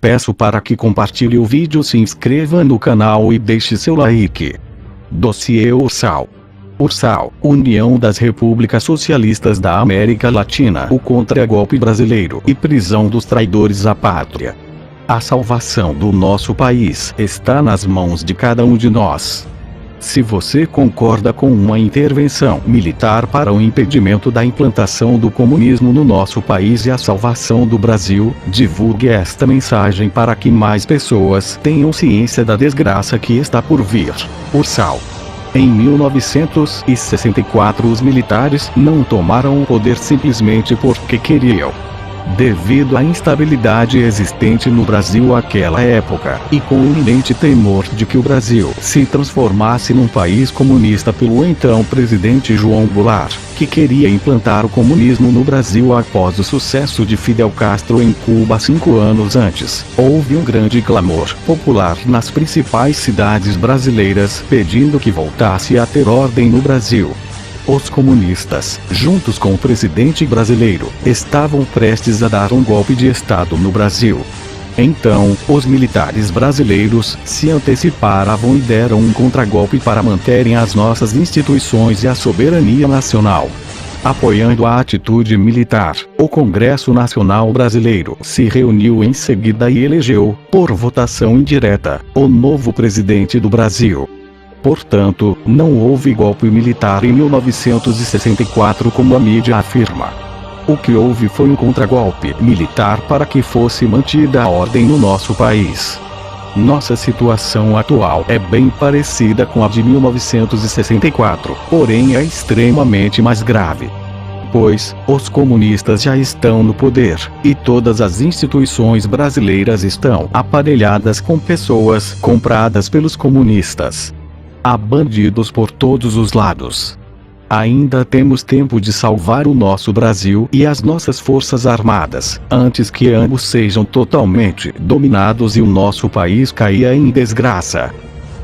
peço para que compartilhe o vídeo, se inscreva no canal e deixe seu like. Dossiê Ursal. Ursal, União das Repúblicas Socialistas da América Latina, o contragolpe brasileiro e prisão dos traidores à pátria. A salvação do nosso país está nas mãos de cada um de nós. Se você concorda com uma intervenção militar para o impedimento da implantação do comunismo no nosso país e a salvação do Brasil, divulgue esta mensagem para que mais pessoas tenham ciência da desgraça que está por vir. Ursal. Em 1964 os militares não tomaram o poder simplesmente porque queriam. Devido à instabilidade existente no Brasil àquela época, e com o iminente temor de que o Brasil se transformasse num país comunista pelo então presidente João Goulart, que queria implantar o comunismo no Brasil após o sucesso de Fidel Castro em Cuba 5 anos antes, houve um grande clamor popular nas principais cidades brasileiras pedindo que voltasse a ter ordem no Brasil. Os comunistas, juntos com o presidente brasileiro, estavam prestes a dar um golpe de Estado no Brasil. Então, os militares brasileiros se anteciparam e deram um contragolpe para manterem as nossas instituições e a soberania nacional. Apoiando a atitude militar, o Congresso Nacional Brasileiro se reuniu em seguida e elegeu, por votação indireta, o novo presidente do Brasil. Portanto, não houve golpe militar em 1964 como a mídia afirma. O que houve foi um contragolpe militar para que fosse mantida a ordem no nosso país. Nossa situação atual é bem parecida com a de 1964, porém é extremamente mais grave. Pois, os comunistas já estão no poder, e todas as instituições brasileiras estão aparelhadas com pessoas compradas pelos comunistas. Há bandidos por todos os lados. Ainda temos tempo de salvar o nosso Brasil e as nossas forças armadas, antes que ambos sejam totalmente dominados e o nosso país caia em desgraça.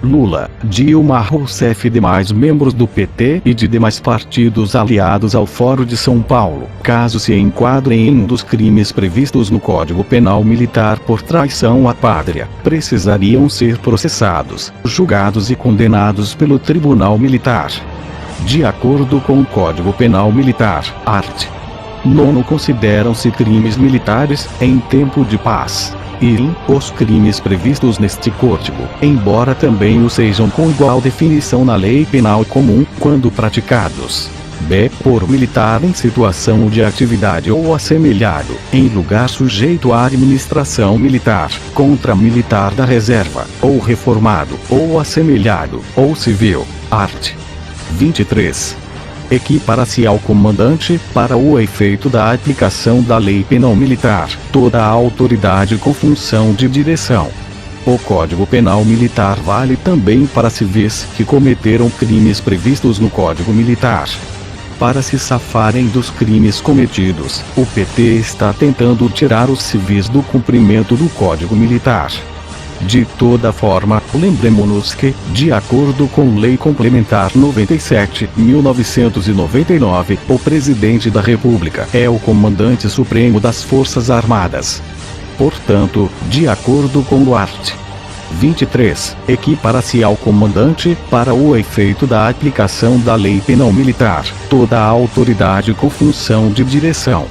Lula, Dilma Rousseff e demais membros do PT e de demais partidos aliados ao Fórum de São Paulo, caso se enquadrem em um dos crimes previstos no Código Penal Militar por traição à pátria, precisariam ser processados, julgados e condenados pelo Tribunal Militar. De acordo com o Código Penal Militar, art. 9, consideram-se crimes militares em tempo de paz. E os crimes previstos neste código, embora também o sejam com igual definição na lei penal comum, quando praticados b. por militar em situação de atividade ou assemelhado, em lugar sujeito à administração militar, contra militar da reserva, ou reformado, ou assemelhado, ou civil, art. 23. Equipara-se ao comandante, para o efeito da aplicação da lei penal militar, toda a autoridade com função de direção. O Código Penal Militar vale também para civis que cometeram crimes previstos no Código Militar. Para se safarem dos crimes cometidos, o PT está tentando tirar os civis do cumprimento do Código Militar. De toda forma, lembremos-nos que, de acordo com Lei Complementar 97/1999, o Presidente da República é o Comandante Supremo das Forças Armadas. Portanto, de acordo com o art. 23, equipara-se ao comandante, para o efeito da aplicação da lei penal militar, toda a autoridade com função de direção.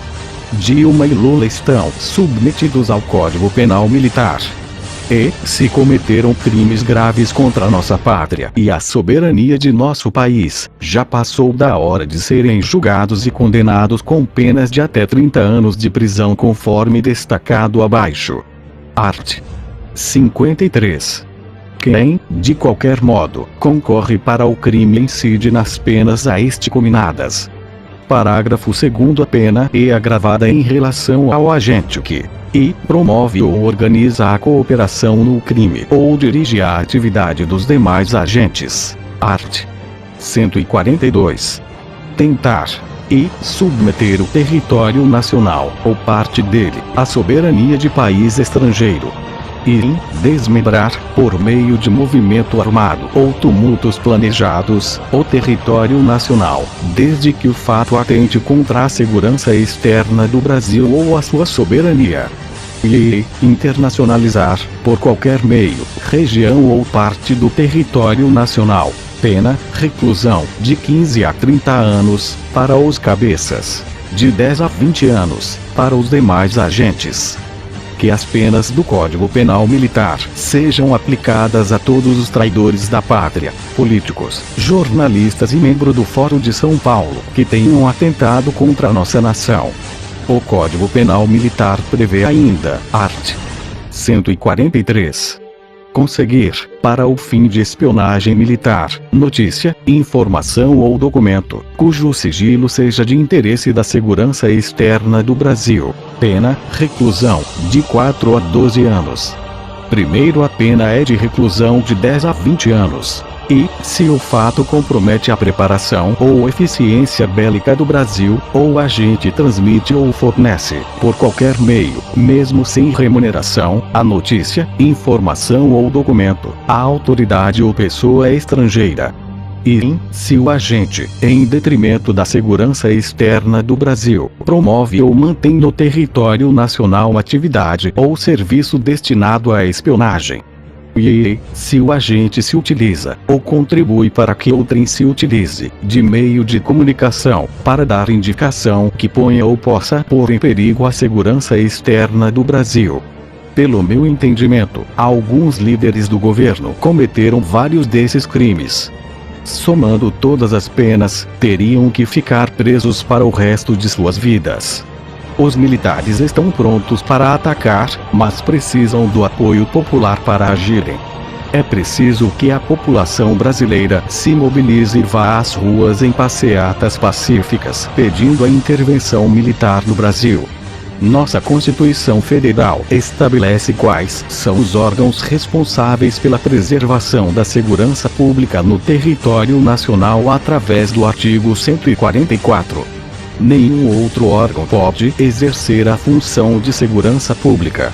Dilma e Lula estão submetidos ao Código Penal Militar. E, se cometeram crimes graves contra a nossa pátria e a soberania de nosso país, já passou da hora de serem julgados e condenados com penas de até 30 anos de prisão conforme destacado abaixo. Art. 53. Quem, de qualquer modo, concorre para o crime incide nas penas a este cominadas. Parágrafo 2º. A pena é agravada em relação ao agente que promove ou organiza a cooperação no crime ou dirige a atividade dos demais agentes. Art. 142. Tentar submeter o território nacional, ou parte dele, à soberania de país estrangeiro. Desmembrar, por meio de movimento armado ou tumultos planejados, o território nacional, desde que o fato atente contra a segurança externa do Brasil ou a sua soberania. e internacionalizar, por qualquer meio, região ou parte do território nacional. Pena, reclusão, de 15 a 30 anos, para os cabeças. De 10 a 20 anos, para os demais agentes. Que as penas do Código Penal Militar sejam aplicadas a todos os traidores da pátria, políticos, jornalistas e membros do Fórum de São Paulo, que tenham atentado contra a nossa nação. O Código Penal Militar prevê ainda, art. 143. Conseguir, para o fim de espionagem militar, notícia, informação ou documento, cujo sigilo seja de interesse da segurança externa do Brasil. Pena, reclusão, de 4 a 12 anos. Primeiro, a pena é de reclusão de 10 a 20 anos. E, se o fato compromete a preparação ou eficiência bélica do Brasil, ou o agente transmite ou fornece, por qualquer meio, mesmo sem remuneração, a notícia, informação ou documento, à autoridade ou pessoa estrangeira. E, se o agente, em detrimento da segurança externa do Brasil, promove ou mantém no território nacional atividade ou serviço destinado à espionagem. E, se o agente se utiliza, ou contribui para que outrem se utilize, de meio de comunicação, para dar indicação que ponha ou possa pôr em perigo a segurança externa do Brasil. Pelo meu entendimento, alguns líderes do governo cometeram vários desses crimes. Somando todas as penas, teriam que ficar presos para o resto de suas vidas. Os militares estão prontos para atacar, mas precisam do apoio popular para agirem. É preciso que a população brasileira se mobilize e vá às ruas em passeatas pacíficas pedindo a intervenção militar no Brasil. Nossa Constituição Federal estabelece quais são os órgãos responsáveis pela preservação da segurança pública no território nacional através do artigo 144. Nenhum outro órgão pode exercer a função de segurança pública.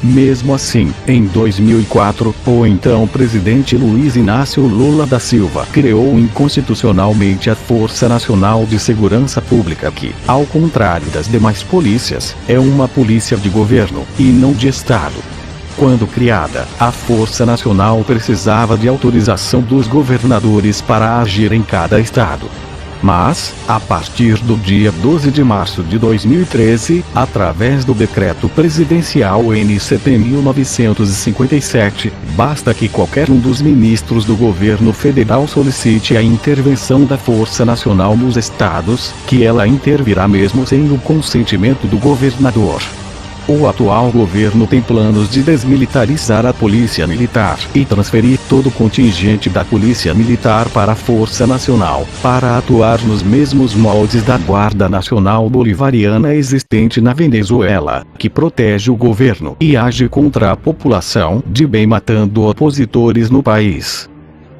Mesmo assim, em 2004, o então presidente Luiz Inácio Lula da Silva criou inconstitucionalmente a Força Nacional de Segurança Pública que, ao contrário das demais polícias, é uma polícia de governo, e não de Estado. Quando criada, a Força Nacional precisava de autorização dos governadores para agir em cada estado. Mas, a partir do dia 12 de março de 2013, através do Decreto Presidencial NCP 1957, basta que qualquer um dos ministros do governo federal solicite a intervenção da Força Nacional nos estados, que ela intervirá mesmo sem o consentimento do governador. O atual governo tem planos de desmilitarizar a Polícia Militar e transferir todo o contingente da Polícia Militar para a Força Nacional, para atuar nos mesmos moldes da Guarda Nacional Bolivariana existente na Venezuela, que protege o governo e age contra a população de bem matando opositores no país.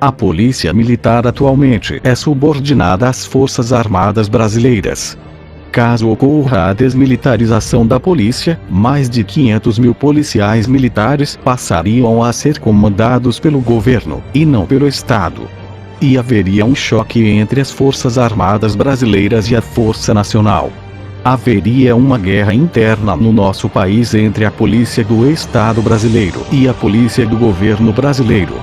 A Polícia Militar atualmente é subordinada às Forças Armadas Brasileiras. Caso ocorra a desmilitarização da polícia, mais de 500 mil policiais militares passariam a ser comandados pelo governo, e não pelo Estado. E haveria um choque entre as Forças Armadas Brasileiras e a Força Nacional. Haveria uma guerra interna no nosso país entre a Polícia do Estado brasileiro e a Polícia do governo brasileiro.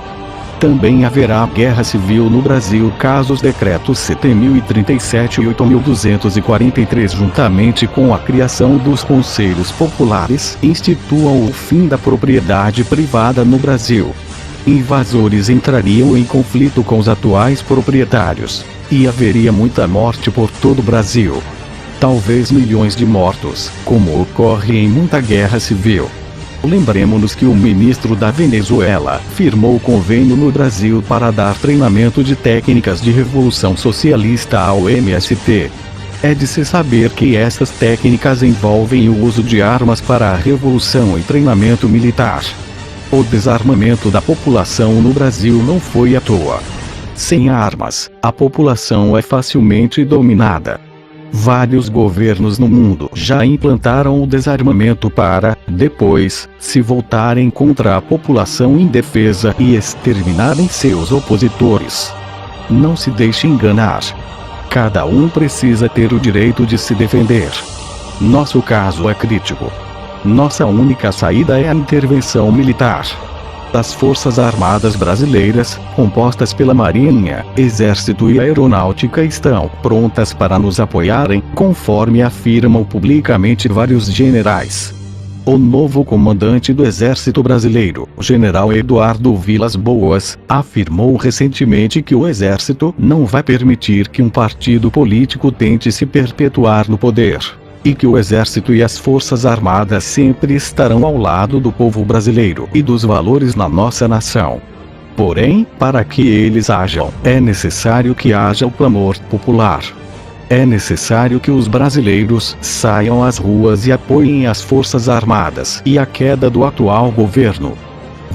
Também haverá guerra civil no Brasil caso os decretos 7.037 e 8.243 juntamente com a criação dos Conselhos Populares instituam o fim da propriedade privada no Brasil. Invasores entrariam em conflito com os atuais proprietários, e haveria muita morte por todo o Brasil. Talvez milhões de mortos, como ocorre em muita guerra civil. Lembremos-nos que o ministro da Venezuela firmou convênio no Brasil para dar treinamento de técnicas de revolução socialista ao MST. É de se saber que essas técnicas envolvem o uso de armas para a revolução e treinamento militar. O desarmamento da população no Brasil não foi à toa. Sem armas, a população é facilmente dominada. Vários governos no mundo já implantaram o desarmamento para, depois, se voltarem contra a população indefesa e exterminarem seus opositores. Não se deixe enganar. Cada um precisa ter o direito de se defender. Nosso caso é crítico. Nossa única saída é a intervenção militar. As Forças Armadas Brasileiras, compostas pela Marinha, Exército e Aeronáutica, estão prontas para nos apoiarem, conforme afirmam publicamente vários generais. O novo comandante do Exército Brasileiro, General Eduardo Vilas Boas, afirmou recentemente que o Exército não vai permitir que um partido político tente se perpetuar no poder. E que o Exército e as Forças Armadas sempre estarão ao lado do povo brasileiro e dos valores na nossa nação. Porém, para que eles hajam, é necessário que haja o clamor popular. É necessário que os brasileiros saiam às ruas e apoiem as Forças Armadas e a queda do atual governo.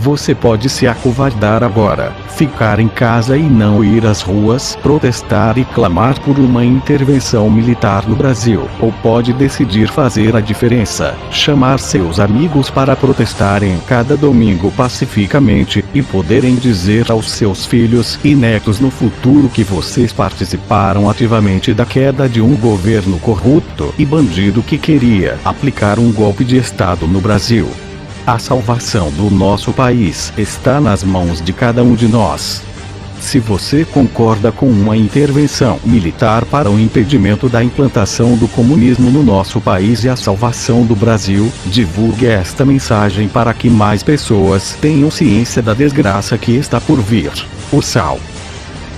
Você pode se acovardar agora, ficar em casa e não ir às ruas, protestar e clamar por uma intervenção militar no Brasil, ou pode decidir fazer a diferença, chamar seus amigos para protestarem cada domingo pacificamente, e poderem dizer aos seus filhos e netos no futuro que vocês participaram ativamente da queda de um governo corrupto e bandido que queria aplicar um golpe de Estado no Brasil. A salvação do nosso país está nas mãos de cada um de nós. Se você concorda com uma intervenção militar para o impedimento da implantação do comunismo no nosso país e a salvação do Brasil, divulgue esta mensagem para que mais pessoas tenham ciência da desgraça que está por vir. O Sal.